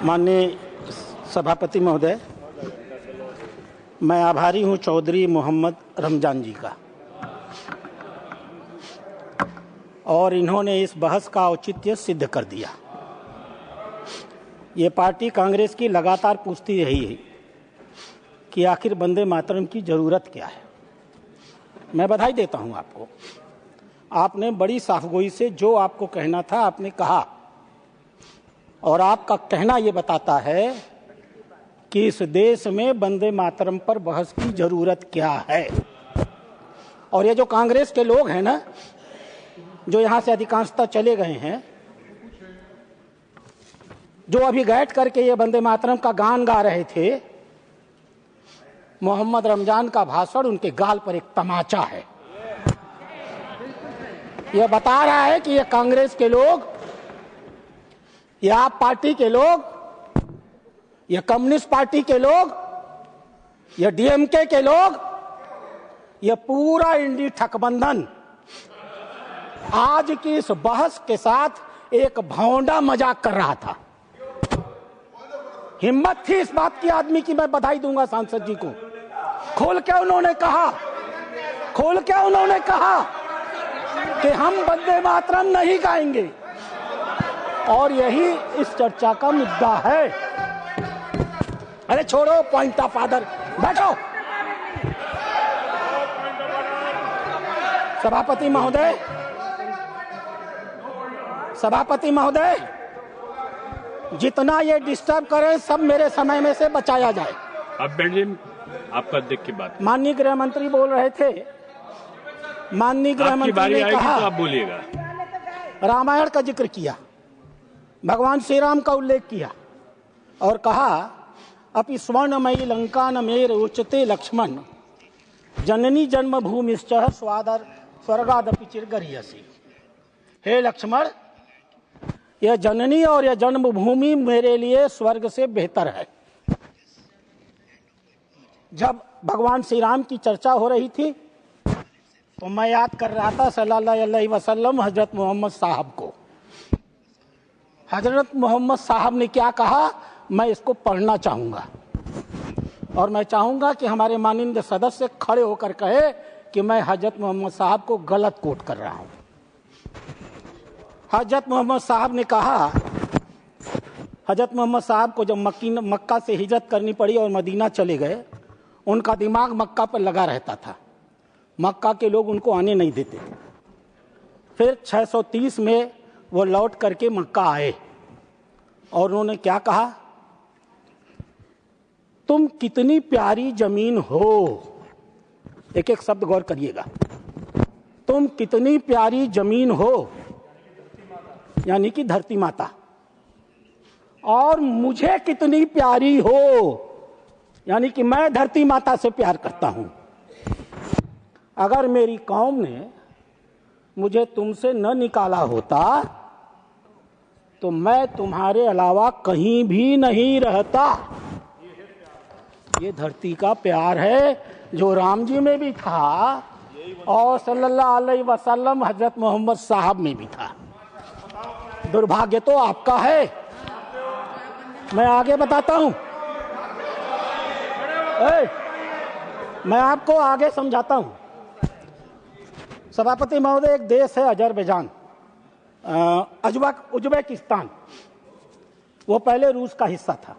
माननीय सभापति महोदय, मैं आभारी हूं चौधरी मोहम्मद रमजान जी का, और इन्होंने इस बहस का औचित्य सिद्ध कर दिया। ये पार्टी कांग्रेस की लगातार पूछती रही है कि आखिर वंदे मातरम की ज़रूरत क्या है। मैं बधाई देता हूं आपको, आपने बड़ी साफगोई से जो आपको कहना था आपने कहा, और आपका कहना ये बताता है कि इस देश में वंदे मातरम पर बहस की जरूरत क्या है। और ये जो कांग्रेस के लोग हैं ना, जो यहां से अधिकांशतः चले गए हैं, जो अभी बैठ करके ये वंदे मातरम का गान गा रहे थे, मोहम्मद रमजान का भाषण उनके गाल पर एक तमाचा है। यह बता रहा है कि ये कांग्रेस के लोग, ये आप पार्टी के लोग, ये कम्युनिस्ट पार्टी के लोग, ये डीएमके के लोग, ये पूरा इंडी ठकबंधन आज की इस बहस के साथ एक भौंडा मजाक कर रहा था। हिम्मत थी इस बात की आदमी की, मैं बधाई दूंगा सांसद जी को। खोल के उन्होंने कहा कि हम वंदे मातरम नहीं गाएंगे, और यही इस चर्चा का मुद्दा है। अरे छोड़ो पॉइंट ऑफ आर्डर, बैठो। सभापति महोदय, जितना ये डिस्टर्ब करे सब मेरे समय में से बचाया जाए। अब बैठिए, आपका देख के बात। माननीय गृह मंत्री बोल रहे थे, माननीय गृह मंत्री ने कहा, तो आप बोलिएगा। रामायण का जिक्र किया, भगवान श्री राम का उल्लेख किया और कहा अपि स्वर्णमयी लंका न मेर उच्चते लक्ष्मण जननी जन्मभूमिश्च स्वर्गादपि चिरगरीयसी। हे लक्ष्मण, यह जननी और यह जन्मभूमि मेरे लिए स्वर्ग से बेहतर है। जब भगवान श्री राम की चर्चा हो रही थी तो मैं याद कर रहा था सल्लल्लाहु अलैहि वसल्लम हजरत मोहम्मद साहब को। हजरत मोहम्मद साहब ने क्या कहा, मैं इसको पढ़ना चाहूंगा, और मैं चाहूंगा कि हमारे माननीय सदस्य खड़े होकर कहे कि मैं हजरत मोहम्मद साहब को गलत कोट कर रहा हूं। हजरत मोहम्मद साहब ने कहा, हजरत मोहम्मद साहब को जब मक्का से हिजरत करनी पड़ी और मदीना चले गए, उनका दिमाग मक्का पर लगा रहता था, मक्का के लोग उनको आने नहीं देते। फिर 630 में वो लौट करके मक्का आए और उन्होंने क्या कहा, तुम कितनी प्यारी जमीन हो। एक एक शब्द गौर करिएगा, तुम कितनी प्यारी जमीन हो, यानी कि धरती माता, और मुझे कितनी प्यारी हो, यानी कि मैं धरती माता से प्यार करता हूं। अगर मेरी कौम ने मुझे तुमसे न निकाला होता तो मैं तुम्हारे अलावा कहीं भी नहीं रहता। ये धरती का प्यार है जो राम जी में भी था और सल्लल्लाहु अलैहि वसल्लम हजरत मोहम्मद साहब में भी था। दुर्भाग्य तो आपका है। मैं आगे बताता हूं, मैं आपको आगे समझाता हूं। सभापति महोदय, एक देश है अजरबैजान, उज्बेकिस्तान, वो पहले रूस का हिस्सा था।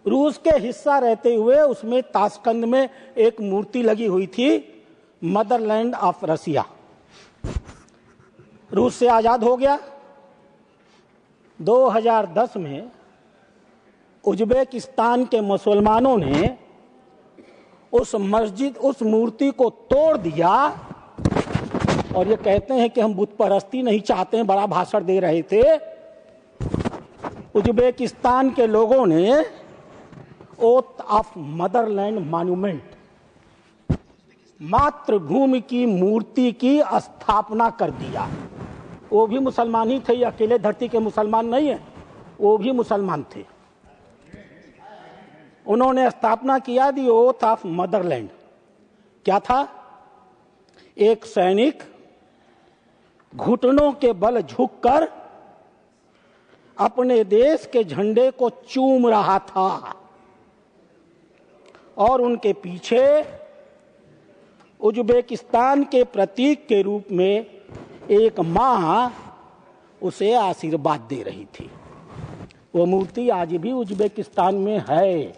रूस के हिस्सा रहते हुए उसमें ताशकंद में एक मूर्ति लगी हुई थी, मदरलैंड ऑफ रसिया। रूस से आजाद हो गया। 2010 में उज्बेकिस्तान के मुसलमानों ने उस मूर्ति को तोड़ दिया, और ये कहते हैं कि हम बुत परस्ती नहीं चाहते हैं, बड़ा भाषण दे रहे थे। उज्बेकिस्तान के लोगों ने ओथ ऑफ मदरलैंड मॉन्यूमेंट, मातृभूमि की मूर्ति की स्थापना कर दिया। वो भी मुसलमान ही थे, ये अकेले धरती के मुसलमान नहीं है, वो भी मुसलमान थे। उन्होंने स्थापना किया दी ओथ ऑफ मदरलैंड। क्या था? एक सैनिक घुटनों के बल झुककर अपने देश के झंडे को चूम रहा था और उनके पीछे उज्बेकिस्तान के प्रतीक के रूप में एक मां उसे आशीर्वाद दे रही थी। वो मूर्ति आज भी उज्बेकिस्तान में है,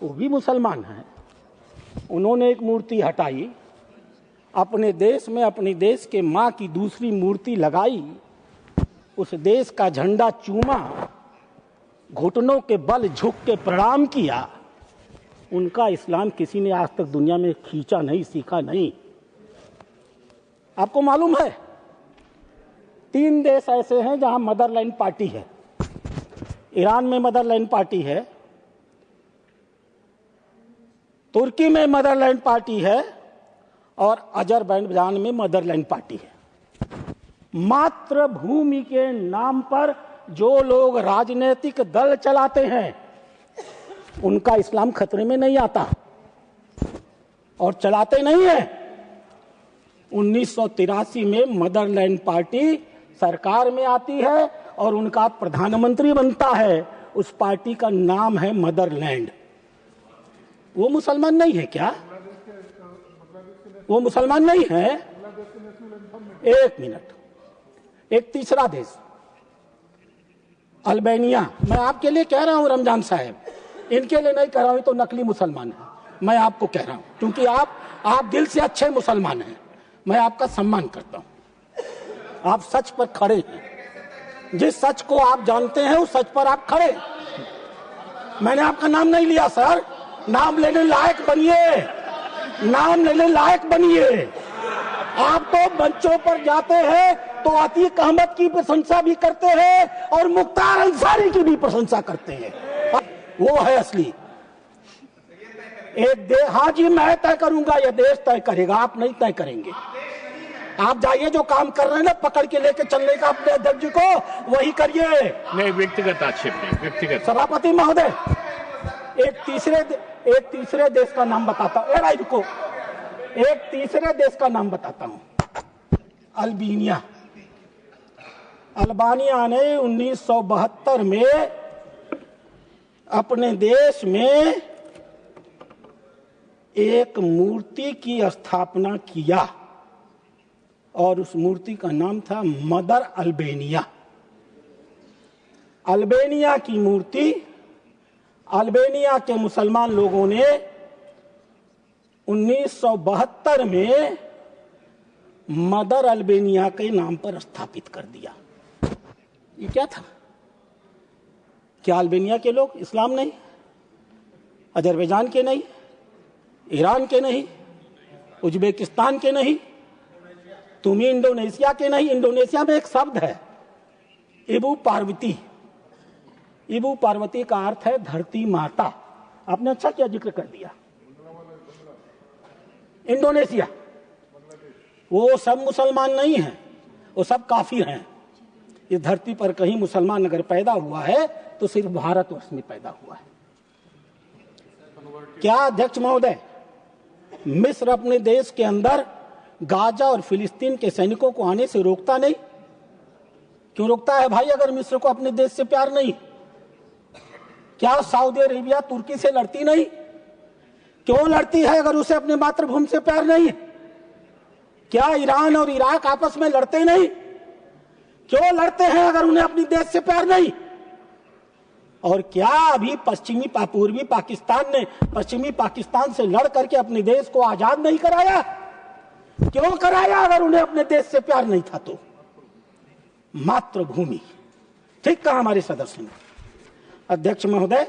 वो भी मुसलमान हैं। उन्होंने एक मूर्ति हटाई, अपने देश में अपने देश के मां की दूसरी मूर्ति लगाई, उस देश का झंडा चूमा, घुटनों के बल झुक के प्रणाम किया। उनका इस्लाम किसी ने आज तक दुनिया में खींचा नहीं, सीखा नहीं। आपको मालूम है 3 देश ऐसे हैं जहां मदरलैंड पार्टी है। ईरान में मदरलैंड पार्टी है, तुर्की में मदरलैंड पार्टी है और अजरबैजान में मदरलैंड पार्टी है। मातृभूमि के नाम पर जो लोग राजनीतिक दल चलाते हैं उनका इस्लाम खतरे में नहीं आता और चलाते नहीं है। 1983 में मदरलैंड पार्टी सरकार में आती है और उनका प्रधानमंत्री बनता है। उस पार्टी का नाम है मदरलैंड। वो मुसलमान नहीं है क्या? वो मुसलमान नहीं है। एक मिनट, एक तीसरा देश अल्बानिया। मैं आपके लिए कह रहा हूं रमजान साहब, इनके लिए नहीं कह रहा हूं, तो नकली मुसलमान है। मैं आपको कह रहा हूं क्योंकि आप दिल से अच्छे मुसलमान हैं, मैं आपका सम्मान करता हूं। आप सच पर खड़े हैं, जिस सच को आप जानते हैं उस सच पर आप खड़े। मैंने आपका नाम नहीं लिया सर, नाम लेने लायक बनिए, नाम लेने लायक बनिए। आप तो मंचों पर जाते हैं तो अतीक अहमद की प्रशंसा भी करते हैं और मुख्तार अंसारी की भी प्रशंसा करते हैं। वो है असली। एक हाँ जी मैं तय करूंगा, यह देश तय करेगा, आप नहीं तय करेंगे। आप जाइए, जो काम कर रहे हैं ना पकड़ के लेके चलने का अपने अध्यक्ष जी को, वही करिए। नहीं, व्यक्तिगत आक्षेप नहीं, व्यक्तिगत। सभापति महोदय, एक तीसरे देश का नाम बताता हूं। रुको, एक तीसरे देश का नाम बताता हूं। अल्बानिया। अल्बानिया ने 1972 में अपने देश में एक मूर्ति की स्थापना किया और उस मूर्ति का नाम था मदर अल्बानिया। अल्बानिया की मूर्ति अल्बानिया के मुसलमान लोगों ने 1972 में मदर अल्बानिया के नाम पर स्थापित कर दिया। ये क्या था? क्या अल्बानिया के लोग इस्लाम नहीं, अजरबैजान के नहीं, ईरान के नहीं, उज्बेकिस्तान के नहीं, तुम इंडोनेशिया के नहीं? इंडोनेशिया में एक शब्द है इबू पार्वती। इबू पार्वती का अर्थ है धरती माता। आपने अच्छा क्या जिक्र कर दिया। इंडोनेशिया, वो सब मुसलमान नहीं हैं, वो सब काफिर हैं। इस धरती पर कहीं मुसलमान अगर पैदा हुआ है तो सिर्फ भारतवर्ष में पैदा हुआ है। क्या अध्यक्ष महोदय, मिस्र अपने देश के अंदर गाजा और फिलिस्तीन के सैनिकों को आने से रोकता नहीं? क्यों रोकता है भाई, अगर मिस्र को अपने देश से प्यार नहीं? क्या सऊदी अरेबिया तुर्की से लड़ती नहीं? क्यों लड़ती है अगर उसे अपने मातृभूमि से प्यार नहीं? क्या ईरान और इराक आपस में लड़ते नहीं? क्यों लड़ते हैं अगर उन्हें अपनी देश से प्यार नहीं? और क्या अभी पूर्वी पाकिस्तान ने पश्चिमी पाकिस्तान से लड़ करके अपने देश को आजाद नहीं कराया? क्यों कराया अगर उन्हें अपने देश से प्यार नहीं था तो? मातृभूमि। ठीक कहा हमारे सदस्य ने। अध्यक्ष महोदय,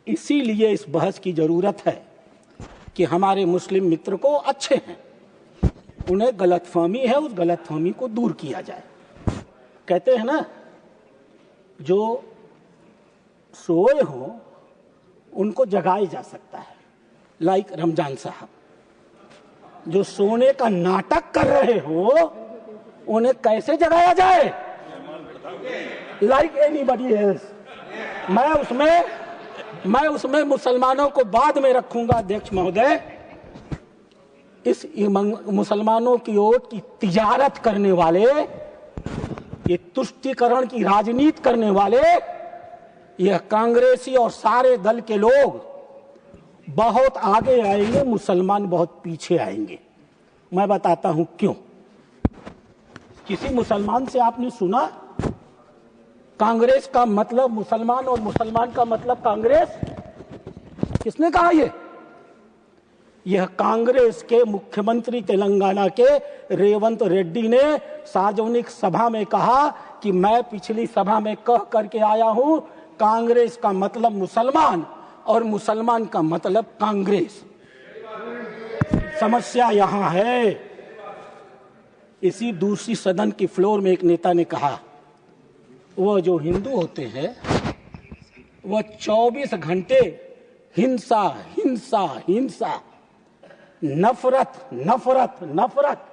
इसीलिए इस बहस की जरूरत है कि हमारे मुस्लिम मित्र को अच्छे हैं, उन्हें गलतफहमी है, उस गलतफहमी को दूर किया जाए। कहते हैं ना, जो सोए हो उनको जगाया जा सकता है। लाइक रमजान साहब, जो सोने का नाटक कर रहे हो उन्हें कैसे जगाया जाए? Like anybody else. मैं उसमें मुसलमानों को बाद में रखूंगा। अध्यक्ष महोदय, इस मुसलमानों की ओट की तिजारत करने वाले ये तुष्टीकरण की राजनीति करने वाले, यह कांग्रेसी और सारे दल के लोग बहुत आगे आएंगे, मुसलमान बहुत पीछे आएंगे। मैं बताता हूं क्यों। किसी मुसलमान से आपने सुना कांग्रेस का मतलब मुसलमान और मुसलमान का मतलब कांग्रेस? किसने कहा यह कांग्रेस के मुख्यमंत्री तेलंगाना के रेवंत रेड्डी ने सार्वजनिक सभा में कहा कि मैं पिछली सभा में कह करके आया हूं कांग्रेस का मतलब मुसलमान और मुसलमान का मतलब कांग्रेस। समस्या यहां है। इसी दूसरी सदन की फ्लोर में एक नेता ने कहा वह जो हिंदू होते हैं वह 24 घंटे हिंसा हिंसा हिंसा, नफरत नफरत नफरत,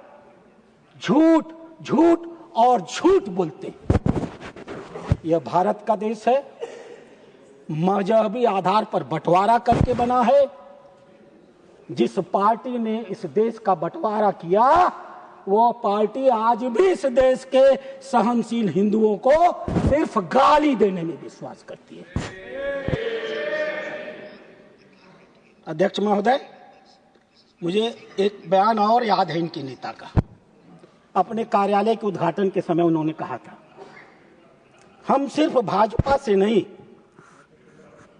झूठ झूठ और झूठ बोलते। यह भारत का देश है, मजहबी आधार पर बंटवारा करके बना है। जिस पार्टी ने इस देश का बंटवारा किया वो पार्टी आज भी इस देश के सहनशील हिंदुओं को सिर्फ गाली देने में विश्वास करती है। अध्यक्ष महोदय, मुझे एक बयान और याद है इनके नेता का। अपने कार्यालय के उद्घाटन के समय उन्होंने कहा था, हम सिर्फ भाजपा से नहीं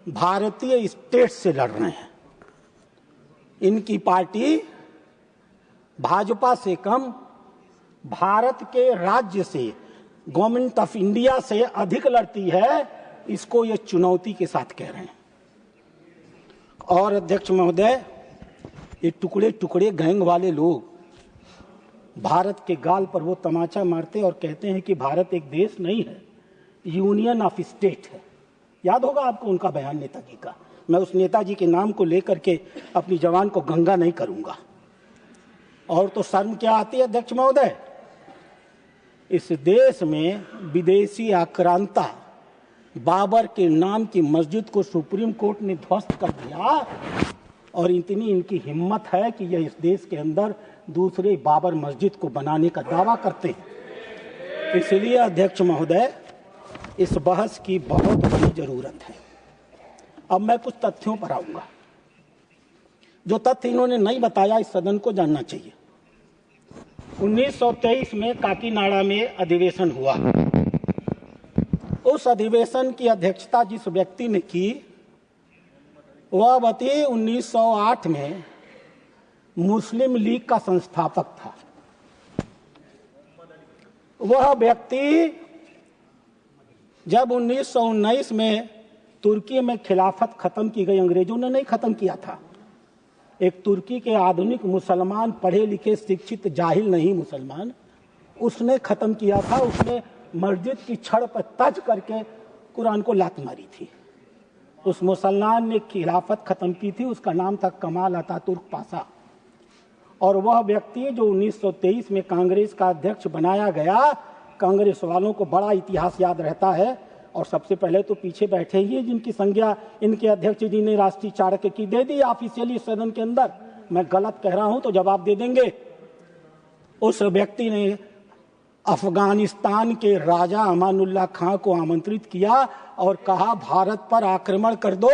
भारतीय स्टेट से लड़ रहे हैं। इनकी पार्टी भाजपा से कम भारत के राज्य से, गवर्नमेंट ऑफ इंडिया से अधिक लड़ती है। इसको ये चुनौती के साथ कह रहे हैं। और अध्यक्ष महोदय, ये टुकड़े टुकड़े गैंग वाले लोग भारत के गाल पर वो तमाचा मारते और कहते हैं कि भारत एक देश नहीं है, यूनियन ऑफ स्टेट है। याद होगा आपको उनका बयान नेताजी का। मैं उस नेताजी के नाम को लेकर के अपनी जवान को गंगा नहीं करूंगा। और तो शर्म क्या आती है अध्यक्ष महोदय, इस देश में विदेशी आक्रांता बाबर के नाम की मस्जिद को सुप्रीम कोर्ट ने ध्वस्त कर दिया और इतनी इनकी हिम्मत है कि यह इस देश के अंदर दूसरे बाबर मस्जिद को बनाने का दावा करते हैं। इसलिए अध्यक्ष महोदय, इस बहस की बहुत बड़ी जरूरत है। अब मैं कुछ तथ्यों पर आऊंगा। जो तथ्य इन्होंने नहीं बताया इस सदन को जानना चाहिए। 1923 में काकीनाडा में अधिवेशन हुआ। उस अधिवेशन की अध्यक्षता जिस व्यक्ति ने की वह व्यक्ति 1908 में मुस्लिम लीग का संस्थापक था। वह व्यक्ति जब 1919 में तुर्की में खिलाफत खत्म की गई, अंग्रेजों ने नहीं खत्म किया था, एक तुर्की के आधुनिक मुसलमान, पढ़े लिखे शिक्षित जाहिल नहीं मुसलमान, उसने खत्म किया था। उसने मस्जिद की छड़ पर तज करके कुरान को लात मारी थी। उस मुसलमान ने खिलाफत खत्म की थी, उसका नाम था कमाल अतातुर्क पाशा। और वह व्यक्ति जो 1923 में कांग्रेस का अध्यक्ष बनाया गया, कांग्रेस वालों को बड़ा इतिहास याद रहता है। और सबसे पहले तो पीछे बैठे ही जिनकी संज्ञा इनके अध्यक्ष जी ने राष्ट्रीय चाणक्य की दे दी ऑफिशियली सदन के अंदर। मैं गलत कह रहा हूं तो जवाब दे देंगे। उस व्यक्ति ने अफगानिस्तान के राजा अमानुल्लाह खां को आमंत्रित किया और कहा भारत पर आक्रमण कर दो,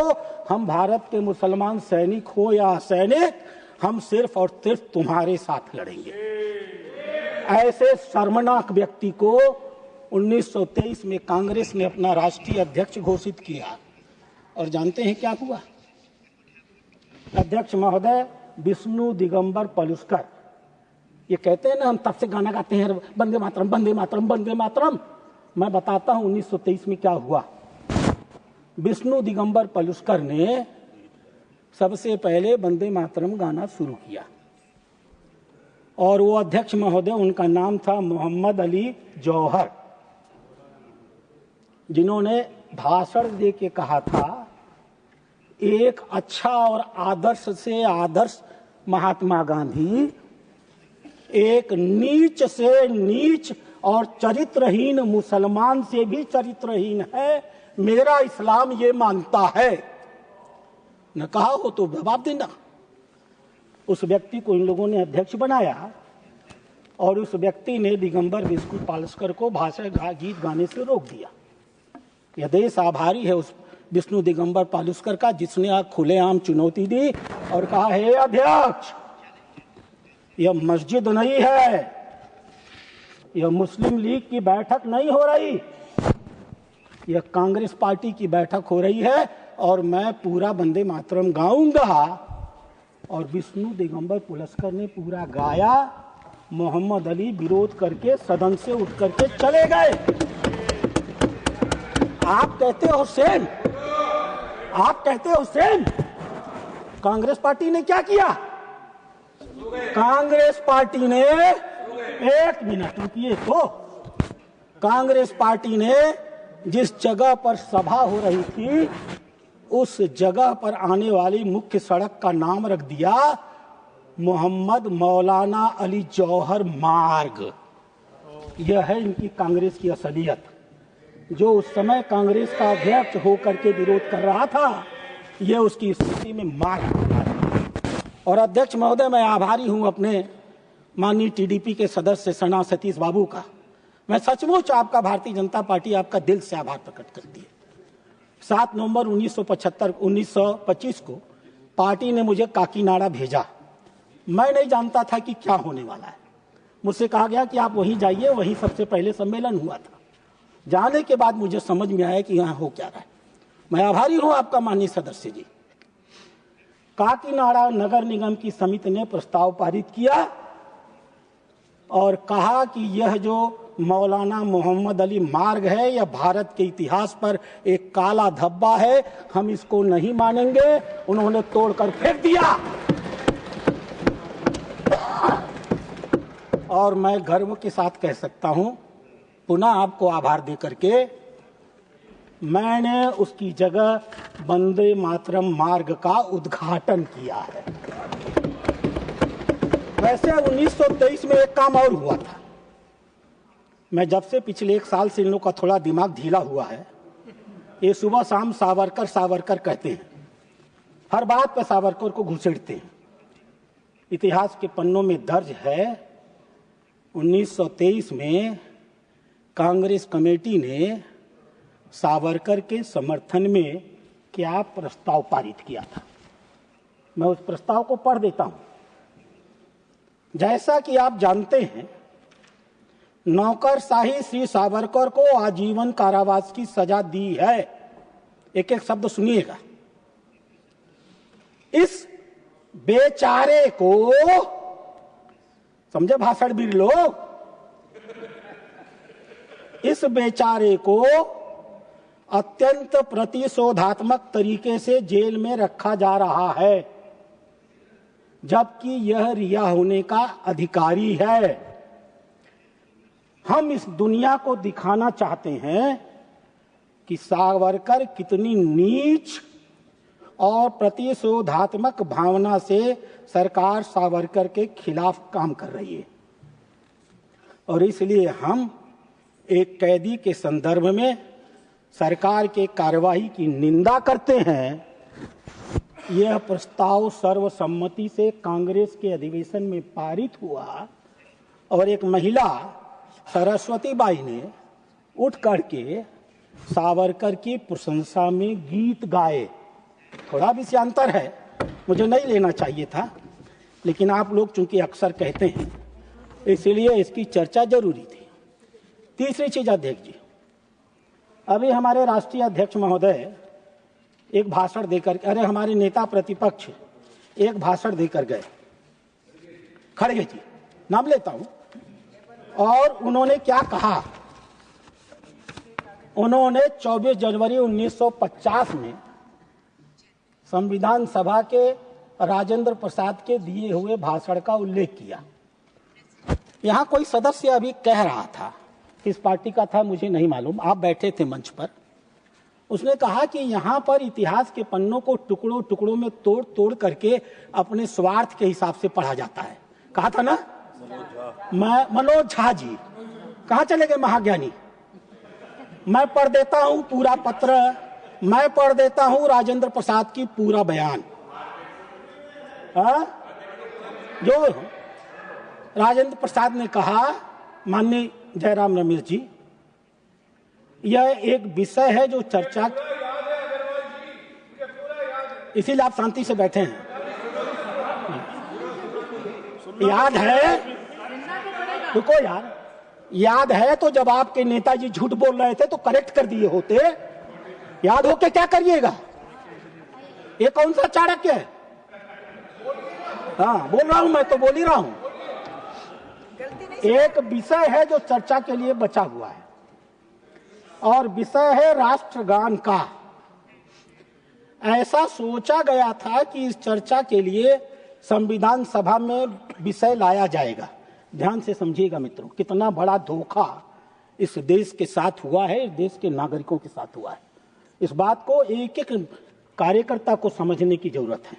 हम भारत के मुसलमान सैनिक हो या सैनिक, हम सिर्फ और सिर्फ तुम्हारे साथ लड़ेंगे। ऐसे शर्मनाक व्यक्ति को 1923 में कांग्रेस ने अपना राष्ट्रीय अध्यक्ष घोषित किया। और जानते हैं क्या हुआ अध्यक्ष महोदय? विष्णु दिगंबर पलुस्कर, ये कहते हैं ना हम तब से गाना गाते हैं वंदे मातरम वंदे मातरम वंदे मातरम। मैं बताता हूं 1923 में क्या हुआ। विष्णु दिगंबर पलुस्कर ने सबसे पहले वंदे मातरम गाना शुरू किया और वो अध्यक्ष महोदय, उनका नाम था मोहम्मद अली जौहर, जिन्होंने भाषण दे के कहा था एक अच्छा और आदर्श से आदर्श महात्मा गांधी एक नीच से नीच और चरित्रहीन मुसलमान से भी चरित्रहीन है, मेरा इस्लाम ये मानता है। न कहा हो तो जवाब देना। उस व्यक्ति को इन लोगों ने अध्यक्ष बनाया और उस व्यक्ति ने दिगंबर विष्णु पालस्कर को भाषण गीत गाने से रोक दिया। यह देश आभारी है उस विष्णु दिगंबर पालस्कर का, जिसने आज खुलेआम चुनौती दी और कहा, हे अध्यक्ष, यह मस्जिद नहीं है, यह मुस्लिम लीग की बैठक नहीं हो रही, यह कांग्रेस पार्टी की बैठक हो रही है और मैं पूरा वंदे मातरम गाऊंगा। और विष्णु दिगंबर पालस्कर ने पूरा गाया। मोहम्मद अली विरोध करके सदन से उठ करके चले गए। आप कहते हो सेम, आप कहते हो सेम। कांग्रेस पार्टी ने क्या किया? कांग्रेस पार्टी ने, एक मिनट रुकिए, तो कांग्रेस पार्टी ने जिस जगह पर सभा हो रही थी उस जगह पर आने वाली मुख्य सड़क का नाम रख दिया मोहम्मद मौलाना अली जौहर मार्ग। यह है इनकी कांग्रेस की असलियत। जो उस समय कांग्रेस का अध्यक्ष होकर के विरोध कर रहा था, यह उसकी स्थिति में मार्ग। और अध्यक्ष महोदय, मैं आभारी हूं अपने माननीय टीडीपी के सदस्य सना सतीश बाबू का। मैं सचमुच आपका, भारतीय जनता पार्टी आपका दिल से आभार प्रकट करती है। 7 नवंबर 1925 को पार्टी ने मुझे काकीनाडा भेजा। मैं नहीं जानता था कि क्या होने वाला है। मुझसे कहा गया कि आप वहीं जाइए, वहीं सबसे पहले सम्मेलन हुआ था। जाने के बाद मुझे समझ में आया कि यहाँ हो क्या रहा है। मैं आभारी हूँ आपका माननीय सदस्य जी। काकीनाडा नगर निगम की समिति ने प्रस्ताव पारित किया और कहा कि यह जो मौलाना मोहम्मद अली मार्ग है, यह भारत के इतिहास पर एक काला धब्बा है, हम इसको नहीं मानेंगे। उन्होंने तोड़कर फेंक दिया। और मैं गर्व के साथ कह सकता हूं, पुनः आपको आभार दे करके, मैंने उसकी जगह वंदे मातरम मार्ग का उद्घाटन किया है। वैसे 1923 में एक काम और हुआ था। मैं जब से पिछले 1 साल से इन लोगों का थोड़ा दिमाग ढीला हुआ है, ये सुबह शाम सावरकर सावरकर कहते हैं, हर बात पे सावरकर को घुसेड़ते हैं। इतिहास के पन्नों में दर्ज है 1923 में कांग्रेस कमेटी ने सावरकर के समर्थन में क्या प्रस्ताव पारित किया था। मैं उस प्रस्ताव को पढ़ देता हूं। जैसा कि आप जानते हैं, नौकरशाही श्री सावरकर को आजीवन कारावास की सजा दी है। एक एक शब्द सुनिएगा। इस बेचारे को, समझे भाषण भी लोग, इस बेचारे को अत्यंत प्रतिशोधात्मक तरीके से जेल में रखा जा रहा है, जबकि यह रिहा होने का अधिकारी है। हम इस दुनिया को दिखाना चाहते हैं कि सावरकर कितनी नीच और प्रतिशोधात्मक भावना से सरकार सावरकर के खिलाफ काम कर रही है। और इसलिए हम एक कैदी के संदर्भ में सरकार के कार्रवाई की निंदा करते हैं। यह प्रस्ताव सर्वसम्मति से कांग्रेस के अधिवेशन में पारित हुआ और एक महिला सरस्वती बाई ने उठ करके सावरकर की प्रशंसा में गीत गाए। थोड़ा विषयांतर है, मुझे नहीं लेना चाहिए था, लेकिन आप लोग चूंकि अक्सर कहते हैं इसलिए इसकी चर्चा जरूरी थी। तीसरी चीज अध्यक्ष जी, अभी हमारे राष्ट्रीय अध्यक्ष महोदय एक भाषण देकर, अरे हमारे नेता प्रतिपक्ष एक भाषण देकर गए, खड़गे जी नाम लेता हूं, और उन्होंने क्या कहा? उन्होंने 24 जनवरी 1950 में संविधान सभा के राजेंद्र प्रसाद के दिए हुए भाषण का उल्लेख किया। यहां कोई सदस्य अभी कह रहा था, किस पार्टी का था मुझे नहीं मालूम, आप बैठे थे मंच पर। उसने कहा कि यहां पर इतिहास के पन्नों को टुकड़ों टुकड़ों में तोड़ तोड़ करके अपने स्वार्थ के हिसाब से पढ़ा जाता है। कहा था ना मनोज झा जी, कहां चले गए महाज्ञानी? मैं पढ़ देता हूं पूरा पत्र, मैं पढ़ देता हूं राजेंद्र प्रसाद की पूरा बयान। जो राजेंद्र प्रसाद ने कहा, माननीय जयराम रमेश जी, यह एक विषय है जो चर्चा, इसीलिए आप शांति से बैठे हैं। याद है, रुको यार, याद है तो जब आपके नेताजी झूठ बोल रहे थे तो करेक्ट कर दिए होते। याद हो के क्या करिएगा? ये कौन सा चाणक्य है? हाँ, बोल रहा हूं, मैं तो बोल ही रहा हूं। एक विषय है जो चर्चा के लिए बचा हुआ है और विषय है राष्ट्रगान का। ऐसा सोचा गया था कि इस चर्चा के लिए संविधान सभा में विषय लाया जाएगा। ध्यान से समझिएगा मित्रों, कितना बड़ा धोखा इस देश के साथ हुआ है, इस देश के नागरिकों के साथ हुआ है। इस बात को एक एक कार्यकर्ता को समझने की जरूरत है।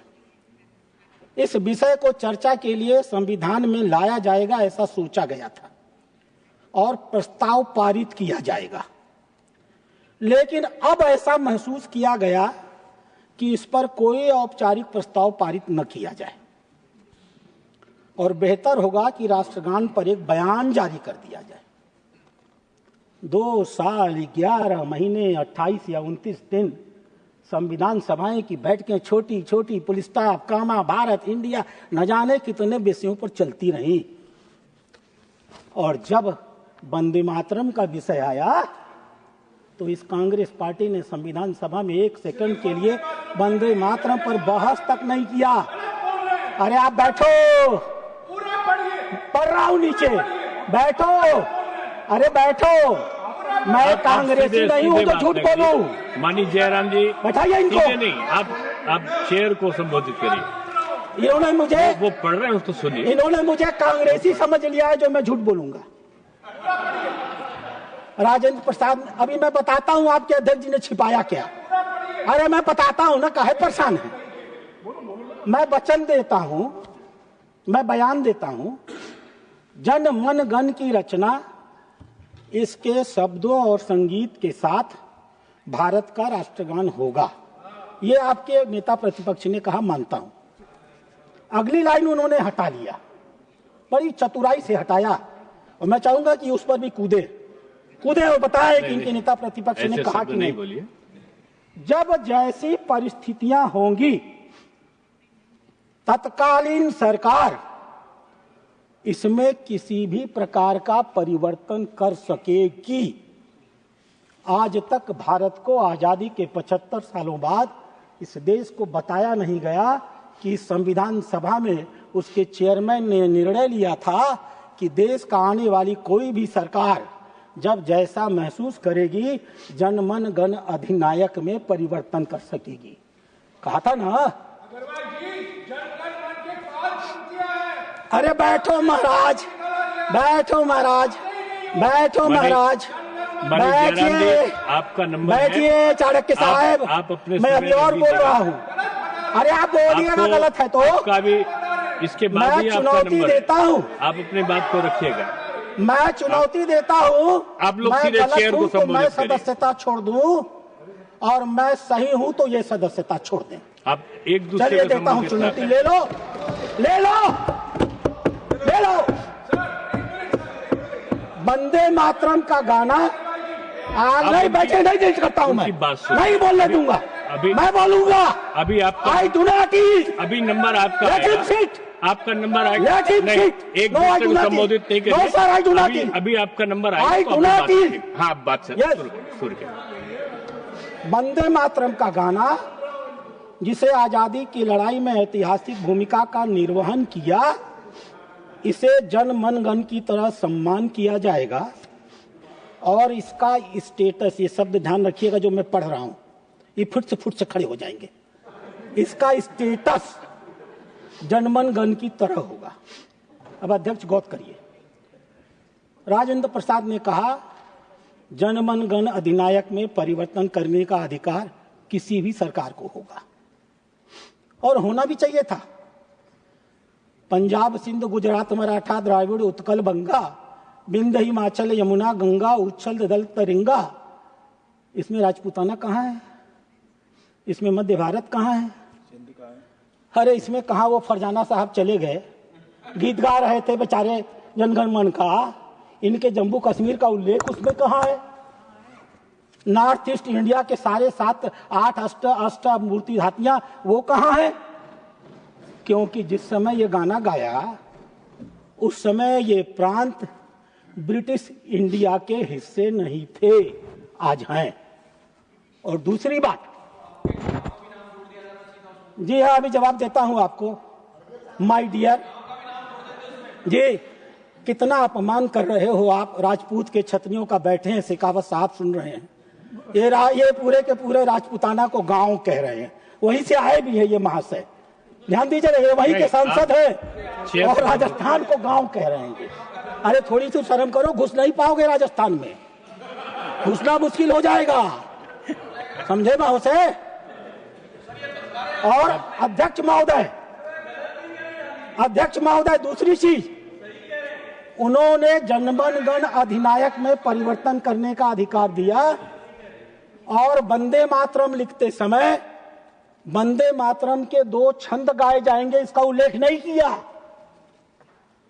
इस विषय को चर्चा के लिए संविधान में लाया जाएगा, ऐसा सोचा गया था और प्रस्ताव पारित किया जाएगा। लेकिन अब ऐसा महसूस किया गया कि इस पर कोई औपचारिक प्रस्ताव पारित न किया जाए और बेहतर होगा कि राष्ट्रगान पर एक बयान जारी कर दिया जाए। 2 साल 11 महीने 28 या 29 दिन संविधान सभाएं की बैठकें छोटी छोटी पुलिस स्टाफ, कामा, भारत, इंडिया, न जाने कितने विषयों पर चलती रही। और जब वंदे मातरम का विषय आया तो इस कांग्रेस पार्टी ने संविधान सभा में 1 सेकंड के लिए वंदे मातरम पर बहस तक नहीं किया। अरे आप बैठो, पढ़ रहा हूं नीचे, बैठो, अरे बैठो। मैं कांग्रेसी नहीं हूं तो झूठ बोलूं। माननीय जयराम जी, बैठाइए इनको। नहीं, आप चेयर को संबोधित करिए। इन्होंने मुझे, वो पढ़ रहे हैं तो सुनिए। इन्होंने मुझे कांग्रेसी समझ लिया है जो मैं झूठ बोलूंगा। राजेंद्र प्रसाद, अभी मैं बताता हूं आपके अध्यक्ष जी ने छिपाया क्या। अरे मैं बताता हूं ना, काहे परेशान है। मैं वचन देता हूं, मैं बयान देता हूं, जन मन गण की रचना इसके शब्दों और संगीत के साथ भारत का राष्ट्रगान होगा। ये आपके नेता प्रतिपक्ष ने कहा, मानता हूं। अगली लाइन उन्होंने हटा लिया, बड़ी चतुराई से हटाया और मैं चाहूंगा कि उस पर भी कूदे और बताए कि इनके नेता प्रतिपक्ष ने कहा कि नहीं बोलिए। जब जैसी परिस्थितियां होंगी तत्कालीन सरकार इसमें किसी भी प्रकार का परिवर्तन कर सकेगी। आज तक भारत को आजादी के 75 सालों बाद इस देश को बताया नहीं गया कि संविधान सभा में उसके चेयरमैन ने निर्णय लिया था कि देश का आने वाली कोई भी सरकार जब जैसा महसूस करेगी जनमन गण अधिनायक में परिवर्तन कर सकेगी। कहा था ना। अरे बैठो महाराज, बैठो महाराज, बैठो महाराज, बैठिए, आपका नंबर बैठिए चाणक्य साहब। आप अपने, मैं अभी और बोल रहा हूँ। अरे आप बोलिए ना, गलत है तो इसके बाद मैं चुनौती देता हूँ। आप अपनी बात को रखिएगा। मैं चुनौती देता हूँ। आप लोग मैं चेयर को तो मैं संबोधित सदस्यता छोड़ दूं और मैं सही हूं तो ये सदस्यता छोड़ दें। आप एक दूसरे चलिए देता हूं चुनौती, ले लो, ले लो, ले लो। वंदे मातरम का गाना नहीं, बैठे नहीं करता हूं मैं, नहीं बोलने दूंगा। मैं बोलूंगा अभी। आपका आई डू नॉट ईट। अभी नंबर आपका आपका नंबर आएगा। एक दूसरे को संबोधित नहीं करेंगे। अभी आपका नंबर आएगा। हाँ, आप बात से वंदे मातरम का गाना जिसे आजादी की लड़ाई में ऐतिहासिक भूमिका का निर्वहन किया, इसे जन मन गण की तरह सम्मान किया जाएगा और इसका स्टेटस, ये शब्द ध्यान रखिएगा जो मैं पढ़ रहा हूं, ये फुट से खड़े हो जाएंगे। इसका स्टेटस जनमन गण की तरह होगा। अब अध्यक्ष गौर करिए। राजेंद्र प्रसाद ने कहा जनमन गण अधिनायक में परिवर्तन करने का अधिकार किसी भी सरकार को होगा और होना भी चाहिए था। पंजाब, सिंध, गुजरात, मराठा, द्राविड़, उत्कल, बंगा, बिंद, हिमाचल, यमुना, गंगा, उच्छल, दल, तरिंगा, इसमें राजपूताना कहाँ है? इसमें मध्य भारत कहाँ है? अरे इसमें कहाँ वो फरजाना साहब चले गए गीत गा रहे थे बेचारे जनगण मन का, इनके जम्मू कश्मीर का उल्लेख उसमें कहाँ है? नॉर्थ ईस्ट इंडिया के सारे 7, 8 अष्ट मूर्ति धातियां वो कहाँ है? क्योंकि जिस समय ये गाना गाया उस समय ये प्रांत ब्रिटिश इंडिया के हिस्से नहीं थे, आज हैं। और दूसरी बात, जी हाँ अभी जवाब देता हूं आपको। माय डियर जी, कितना अपमान कर रहे हो आप। राजपूत के छतरियों का बैठे हैं, शेखावत साहब सुन रहे हैं। ये पूरे के पूरे राजपूताना को गांव कह रहे हैं, वहीं से आए भी है ये महाशय, ध्यान दीजिए, वहीं के सांसद है और राजस्थान को गांव कह रहे हैं। अरे थोड़ी सी शर्म करो, घुस नहीं पाओगे राजस्थान में, घुसना मुश्किल हो जाएगा, समझे महाशय। और अध्यक्ष महोदय दूसरी चीज, उन्होंने जनगण गण अधिनायक में परिवर्तन करने का अधिकार दिया और वंदे मातरम लिखते समय वंदे मातरम के 2 छंद गाए जाएंगे, इसका उल्लेख नहीं किया।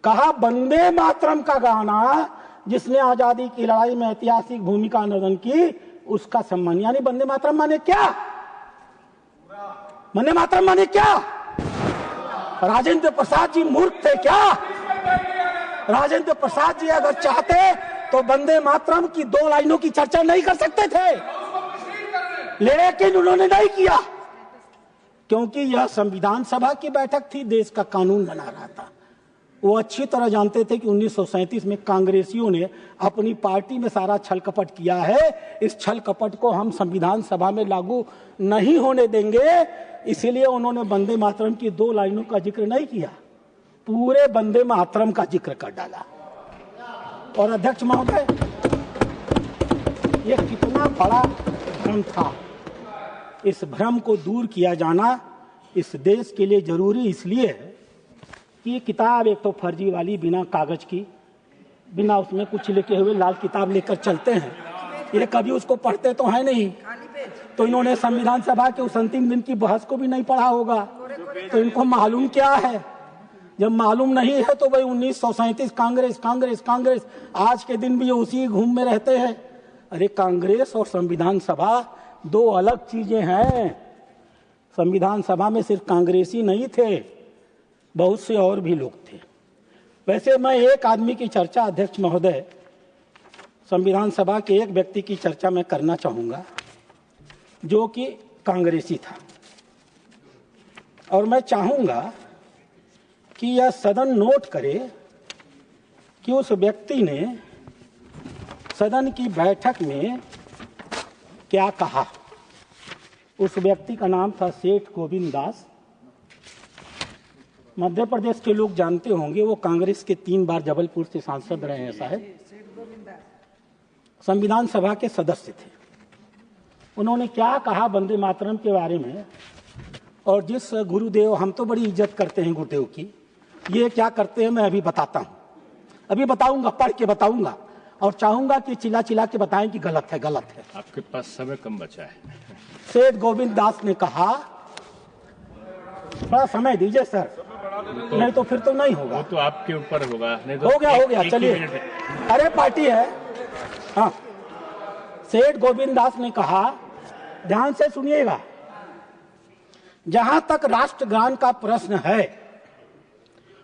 कहा वंदे मातरम का गाना जिसने आजादी की लड़ाई में ऐतिहासिक भूमिका निर्वहन की उसका सम्मान। यानी वंदे मातरम माने क्या? वंदे मातरम माने क्या? राजेंद्र प्रसाद जी मूर्ख थे क्या? राजेंद्र प्रसाद जी अगर चाहते तो वंदे मातरम की 2 लाइनों की चर्चा नहीं कर सकते थे, लेकिन उन्होंने नहीं किया क्योंकि यह संविधान सभा की बैठक थी, देश का कानून बना रहा था। वो अच्छी तरह जानते थे कि 1937 में कांग्रेसियों ने अपनी पार्टी में सारा छल कपट किया है, इस छल कपट को हम संविधान सभा में लागू नहीं होने देंगे, इसीलिए उन्होंने वंदे मातरम की 2 लाइनों का जिक्र नहीं किया, पूरे वंदे मातरम का जिक्र कर डाला। और अध्यक्ष महोदय, ये कितना बड़ा भ्रम था, इस भ्रम को दूर किया जाना इस देश के लिए जरूरी इसलिए है कि ये किताब एक तो फर्जी वाली, बिना कागज की, बिना उसमें कुछ लिखे हुए लाल किताब लेकर चलते हैं, ये कभी उसको पढ़ते तो है नहीं। तो इन्होंने संविधान सभा के उस अंतिम दिन की बहस को भी नहीं पढ़ा होगा, तो इनको मालूम क्या है? जब मालूम नहीं है तो भाई 1937 कांग्रेस कांग्रेस कांग्रेस, आज के दिन भी ये उसी घूम में रहते हैं। अरे कांग्रेस और संविधान सभा 2 अलग चीजें हैं। संविधान सभा में सिर्फ कांग्रेसी नहीं थे, बहुत से और भी लोग थे। वैसे मैं एक आदमी की चर्चा, अध्यक्ष महोदय, संविधान सभा के एक व्यक्ति की चर्चा मैं करना चाहूंगा जो कि कांग्रेसी था, और मैं चाहूंगा कि यह सदन नोट करे कि उस व्यक्ति ने सदन की बैठक में क्या कहा। उस व्यक्ति का नाम था सेठ गोविंद दास। मध्य प्रदेश के लोग जानते होंगे, वो कांग्रेस के 3 बार जबलपुर से सांसद रहे हैं साहब, संविधान सभा के सदस्य थे। उन्होंने क्या कहा वंदे मातरम के बारे में, और जिस गुरुदेव, हम तो बड़ी इज्जत करते हैं गुरुदेव की, ये क्या करते हैं मैं अभी बताता हूं, अभी बताऊंगा, पढ़ के बताऊंगा, और चाहूंगा कि चिल्ला चिल्ला के बताएं कि गलत है, गलत है। आपके पास समय कम बचा है। सेठ गोविंद दास ने कहा, थोड़ा समय दीजिए सर, नहीं तो फिर तो नहीं होगा। वो तो आपके ऊपर होगा, नहीं तो हो गया चलिए, अरे पार्टी है। हाँ, सेठ गोविंद दास ने कहा, ध्यान से सुनिएगा, जहां तक राष्ट्रगान का प्रश्न है,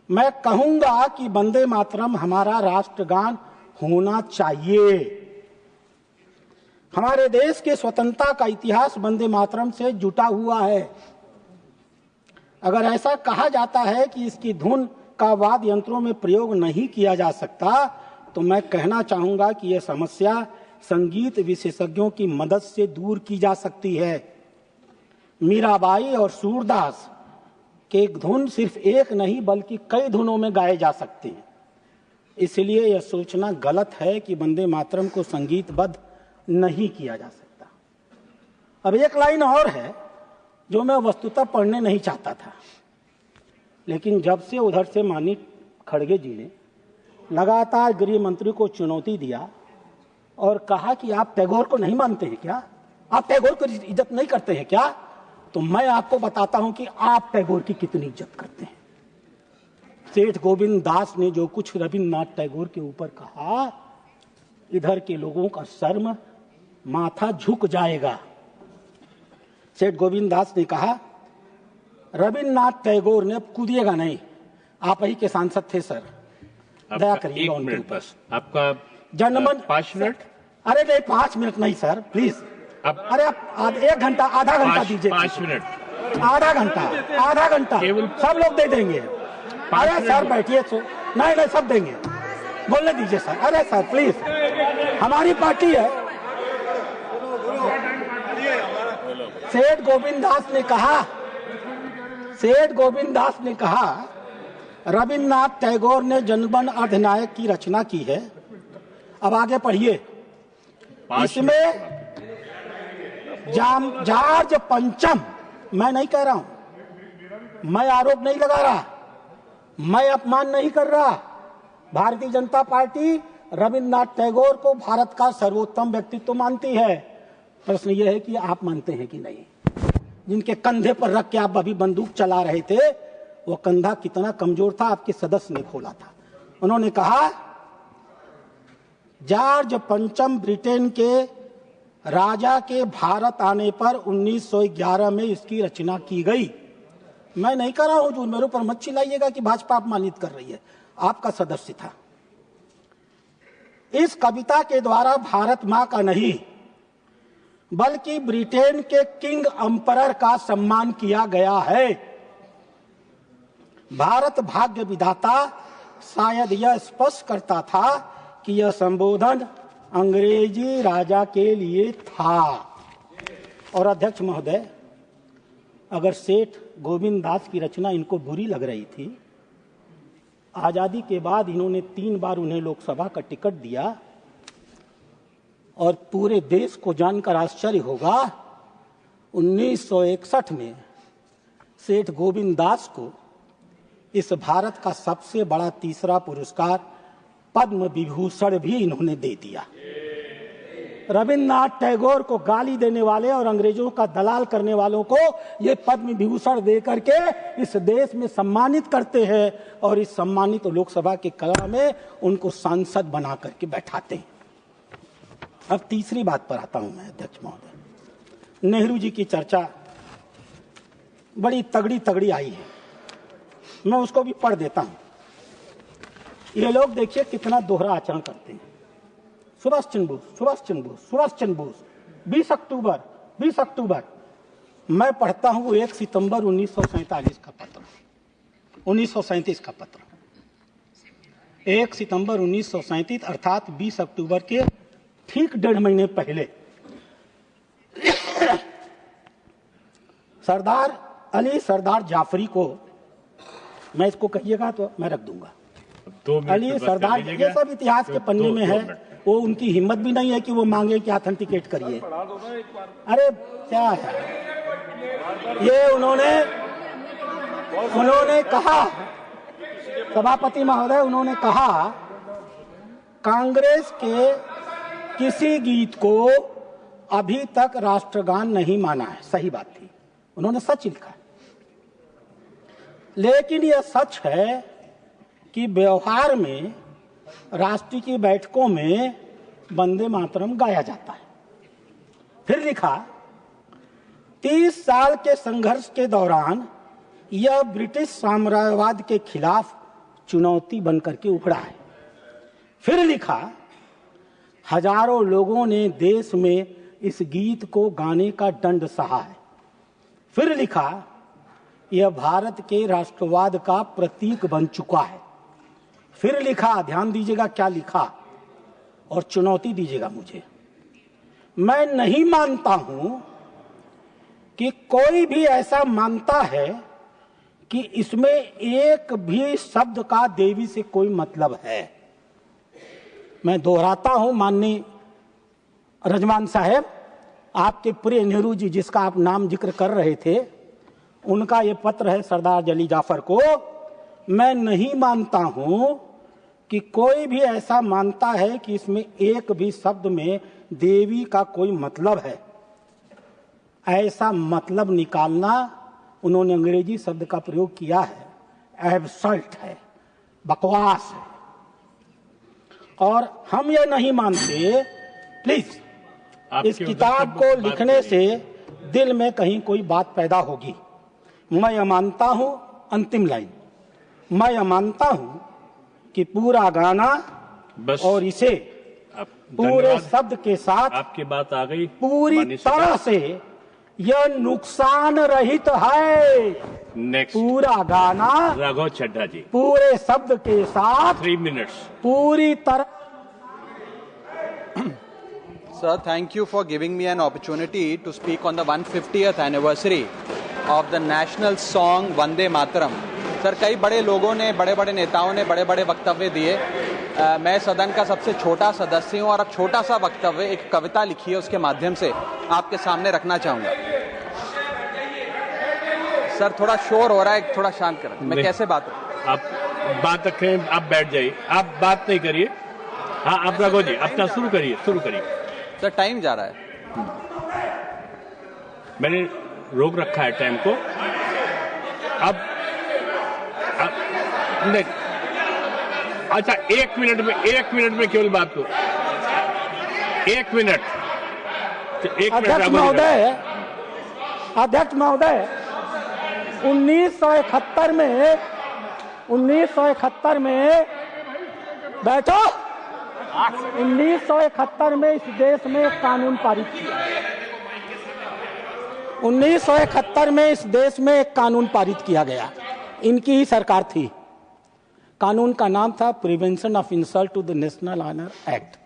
मैं कहूंगा कि वंदे मातरम हमारा राष्ट्रगान होना चाहिए। हमारे देश के स्वतंत्रता का इतिहास वंदे मातरम से जुटा हुआ है। अगर ऐसा कहा जाता है कि इसकी धुन का वाद्य यंत्रों में प्रयोग नहीं किया जा सकता, तो मैं कहना चाहूंगा कि यह समस्या संगीत विशेषज्ञों की मदद से दूर की जा सकती है। मीराबाई और सूरदास के धुन सिर्फ एक नहीं बल्कि कई धुनों में गाए जा सकते हैं। इसलिए यह सोचना गलत है कि वंदे मातरम को संगीतबद्ध नहीं किया जा सकता। अब एक लाइन और है जो मैं वस्तुतः पढ़ने नहीं चाहता था, लेकिन जब से उधर से माननीय खड़गे जी ने लगातार गृह मंत्री को चुनौती दिया और कहा कि आप टैगोर को नहीं मानते हैं क्या, आप टैगोर को इज्जत नहीं करते हैं क्या, तो मैं आपको बताता हूं कि आप टैगोर की कितनी इज्जत करते हैं। सेठ गोविंद दास ने जो कुछ रविन्द्रनाथ टैगोर के ऊपर कहा, इधर के लोगों का शर्म माथा झुक जाएगा। सेठ गोविंद दास ने कहा, रविन्द्रनाथ टैगोर ने, अब कूदिएगा नहीं, आप ही के सांसद थे सर, दया करिएगा उनके ऊपर। आपका जनमन 5 मिनट? अरे नहीं, 5 मिनट नहीं सर, प्लीज। अरे आप 1 घंटा, आधा घंटा दीजिए। 5 मिनट, आधा घंटा सब लोग दे देंगे। अरे सर बैठिए, नहीं सब देंगे, बोलने दीजिए सर। अरे सर प्लीज, हमारी पार्टी है। सेठ गोविंद दास ने कहा रविन्द्रनाथ टैगोर ने जनगण अधिनायक की रचना की है। अब आगे पढ़िए। इसमें जॉर्ज पंचम, मैं नहीं कह रहा हूं, मैं आरोप नहीं लगा रहा, मैं अपमान नहीं कर रहा। भारतीय जनता पार्टी रविन्द्रनाथ टैगोर को भारत का सर्वोत्तम व्यक्तित्व मानती है। प्रश्न यह है कि आप मानते हैं कि नहीं। जिनके कंधे पर रख के आप अभी बंदूक चला रहे थे, वो कंधा कितना कमजोर था, आपके सदस्य ने खोला था। उन्होंने कहा जॉर्ज पंचम ब्रिटेन के राजा के भारत आने पर 1911 में इसकी रचना की गई। मैं नहीं कर रहा हूं जो, मेरे ऊपर मत चिल्लाइएगा कि भाजपा अपमानित कर रही है, आपका सदस्य था। इस कविता के द्वारा भारत मां का नहीं बल्कि ब्रिटेन के किंग एम्परर का सम्मान किया गया है। भारत भाग्य विधाता शायद यह स्पष्ट करता था कि यह संबोधन अंग्रेजी राजा के लिए था। और अध्यक्ष महोदय, अगर सेठ गोविंद दास की रचना इनको बुरी लग रही थी, आजादी के बाद इन्होंने 3 बार उन्हें लोकसभा का टिकट दिया, और पूरे देश को जानकर आश्चर्य होगा 1961 में सेठ गोविंद दास को इस भारत का सबसे बड़ा तीसरा पुरस्कार पद्म विभूषण भी इन्होंने दे दिया। रविन्द्रनाथ टैगोर को गाली देने वाले और अंग्रेजों का दलाल करने वालों को ये पद्म विभूषण दे करके इस देश में सम्मानित करते हैं, और इस सम्मानित लोकसभा के कला में उनको सांसद बना करके बैठाते हैं। अब तीसरी बात पर आता हूं मैं अध्यक्ष महोदय। नेहरू जी की चर्चा बड़ी तगड़ी आई है, मैं उसको भी पढ़ देता हूं। ये लोग देखिए कितना दोहरा आचरण करते हैं। सुभाष चंद्र बोस 20 अक्टूबर। मैं पढ़ता हूं 1 सितंबर 1937 का पत्र, 1937 का पत्र, 1 सितंबर 1937 अर्थात 20 अक्टूबर के ठीक 1.5 महीने पहले सरदार जाफरी को, मैं इसको कहिएगा तो मैं रख दूंगा, अली सरदार, ये सब इतिहास के पन्ने में है। वो उनकी हिम्मत भी नहीं है कि वो मांगे कि ऑथेंटिकेट करिए। अरे क्या है ये, उन्होंने कहा, सभापति महोदय, उन्होंने कहा कांग्रेस के किसी गीत को अभी तक राष्ट्रगान नहीं माना है। सही बात थी, उन्होंने सच लिखा, लेकिन यह सच है कि व्यवहार में राष्ट्र की बैठकों में वंदे मातरम गाया जाता है। फिर लिखा 30 साल के संघर्ष के दौरान यह ब्रिटिश साम्राज्यवाद के खिलाफ चुनौती बनकर के उभरा है। फिर लिखा हजारों लोगों ने देश में इस गीत को गाने का दंड सहा है। फिर लिखा यह भारत के राष्ट्रवाद का प्रतीक बन चुका है। फिर लिखा, ध्यान दीजिएगा क्या लिखा और चुनौती दीजिएगा मुझे, मैं नहीं मानता हूं कि कोई भी ऐसा मानता है कि इसमें एक भी शब्द का देवी से कोई मतलब है। मैं दोहराता हूं माननीय रजमान साहब, आपके प्रिय नेहरू जी जिसका आप नाम जिक्र कर रहे थे, उनका ये पत्र है सरदार अली जाफर को। मैं नहीं मानता हूं कि कोई भी ऐसा मानता है कि इसमें एक भी शब्द में देवी का कोई मतलब है। ऐसा मतलब निकालना, उन्होंने अंग्रेजी शब्द का प्रयोग किया है, एब्सल्ट है, बकवास है। और हम ये नहीं मानते, प्लीज इस किताब को लिखने से दिल में कहीं कोई बात पैदा होगी। मैं ये मानता हूं, अंतिम लाइन, मैं ये मानता हूं कि पूरा गाना बस और इसे पूरे शब्द के साथ आपकी बात आ गई, पूरी तरह से यह नुकसान रहित है। नेक्स्ट पूरा गाना राघव चड्ढा जी पूरे शब्द के साथ 3 मिनट्स पूरी तरह। Sir, thank you for giving me an opportunity to speak on the 150th anniversary of the national song Vande Mataram. Sir, कई बड़े लोगों ने, बड़े बड़े नेताओं ने बड़े बड़े वक्तव्य दिए। मैं सदन का सबसे छोटा सदस्य हूं और अब छोटा सा वक्तव्य, एक कविता लिखी है, उसके माध्यम से आपके सामने रखना चाहूंगा। सर, थोड़ा शोर हो रहा है, थोड़ा शांत करें। मैं कैसे बात करूं? आप बात रखें, आप बैठ जाइए, आप बात नहीं करिए। हाँ, आप राघव जी अपना शुरू करिए। सर, टाइम जा रहा है। मैंने रोक रखा है टाइम को। अब नहीं, अच्छा, 1 मिनट में केवल बात को 1 मिनट। अध्यक्ष महोदय 1971 में बैठो। 1971 में इस देश में एक कानून पारित किया। 1971 में इस देश में एक कानून पारित किया गया, इनकी ही सरकार थी। कानून का नाम था prevention of insult to the national honour act.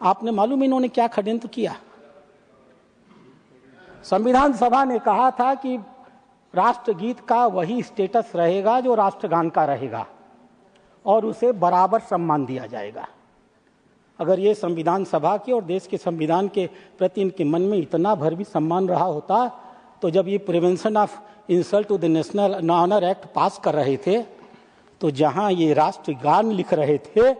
आपने मालूम इन्होंने क्या षड्यंत्र किया? संविधान सभा ने कहा था कि राष्ट्रगीत का वही स्टेटस रहेगा जो राष्ट्रगान का रहेगा और उसे बराबर सम्मान दिया जाएगा। अगर ये संविधान सभा के और देश के संविधान के प्रति इनके मन में इतना भर भी सम्मान रहा होता, तो जब ये prevention of insult to the national honour act pass कर रहे थे, तो जहां ये राष्ट्रगान लिख रहे थे,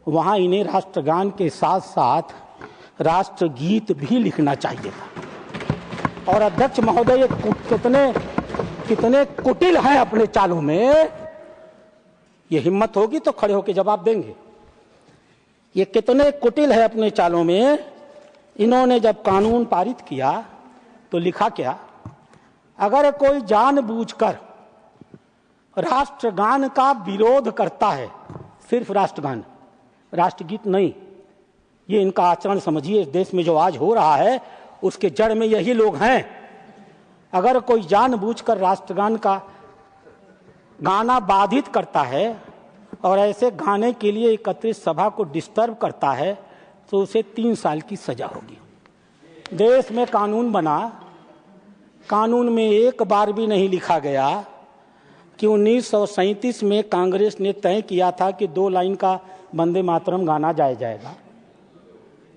वहां इन्हें राष्ट्रगान के साथ साथ राष्ट्रगीत भी लिखना चाहिए था। और अध्यक्ष महोदय कितने कुटिल हैं अपने चालों में। ये हिम्मत होगी तो खड़े होकर जवाब देंगे। ये कितने कुटिल है अपने चालों में। इन्होंने जब कानून पारित किया तो लिखा क्या? अगर कोई जानबूझकर राष्ट्रगान का विरोध करता है, सिर्फ राष्ट्रगान, राष्ट्रगीत नहीं, ये इनका आचरण समझिए। देश में जो आज हो रहा है उसके जड़ में यही लोग हैं। अगर कोई जानबूझकर राष्ट्रगान का गाना बाधित करता है और ऐसे गाने के लिए एकत्रित सभा को डिस्टर्ब करता है, तो उसे 3 साल की सजा होगी। देश में कानून बना, कानून में एक बार भी नहीं लिखा गया कि 1937 में कांग्रेस ने तय किया था कि 2 लाइन का वंदे मातरम गाना जाएगा।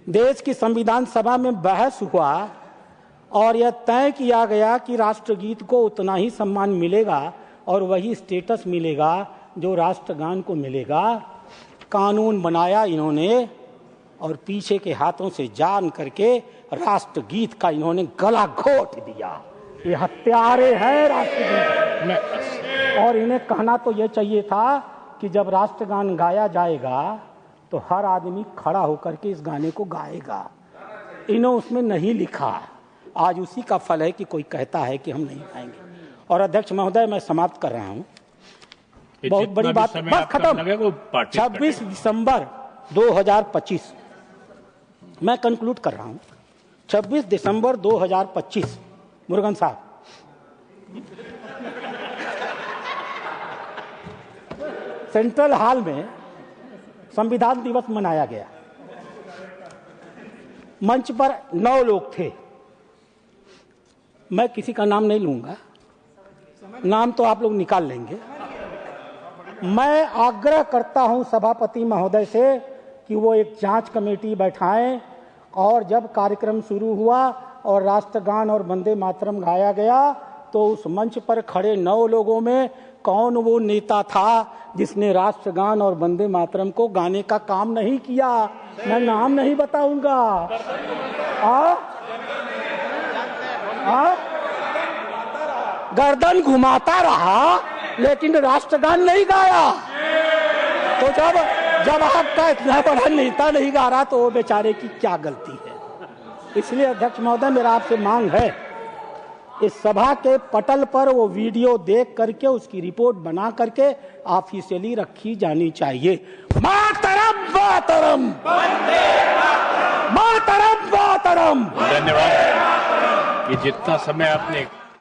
देश की संविधान सभा में बहस हुआ और यह तय किया गया कि राष्ट्रगीत को उतना ही सम्मान मिलेगा और वही स्टेटस मिलेगा जो राष्ट्रगान को मिलेगा। कानून बनाया इन्होंने और पीछे के हाथों से जान करके राष्ट्रगीत का इन्होंने गला घोट दिया। ये हत्यारे हैं राष्ट्रगीत। और इन्हें कहना तो ये चाहिए था कि जब राष्ट्रगान गाया जाएगा तो हर आदमी खड़ा होकर के इस गाने को गाएगा। इन्होंने उसमें नहीं लिखा। आज उसी का फल है कि कोई कहता है कि हम नहीं गाएंगे। और अध्यक्ष महोदय, मैं समाप्त कर रहा हूँ। बहुत बड़ी बात, बस खत्म। 26 दिसंबर 2025 मैं कंक्लूड कर रहा हूँ। 26 दिसंबर 2025 मुरुगन साहब, सेंट्रल हॉल में संविधान दिवस मनाया गया। मंच पर 9 लोग थे। मैं किसी का नाम नहीं लूंगा, नाम तो आप लोग निकाल लेंगे। मैं आग्रह करता हूं सभापति महोदय से कि वो एक जांच कमेटी बैठाएं और जब कार्यक्रम शुरू हुआ और राष्ट्रगान और वंदे मातरम गाया गया तो उस मंच पर खड़े 9 लोगों में कौन वो नेता था जिसने राष्ट्रगान और वंदे मातरम को गाने का काम नहीं किया। मैं नाम नहीं बताऊंगा। गर्दन घुमाता रहा लेकिन राष्ट्रगान नहीं गाया। तो जब आपका इतना बड़ा नेता नहीं गा रहा तो वो बेचारे की क्या गलती है। इसलिए अध्यक्ष महोदय, मेरा आपसे मांग है, इस सभा के पटल पर वो वीडियो देख करके उसकी रिपोर्ट बना करके ऑफिशियली रखी जानी चाहिए। मातरम मातरम मातरम मातरम। धन्यवाद। ये जितना समय आपने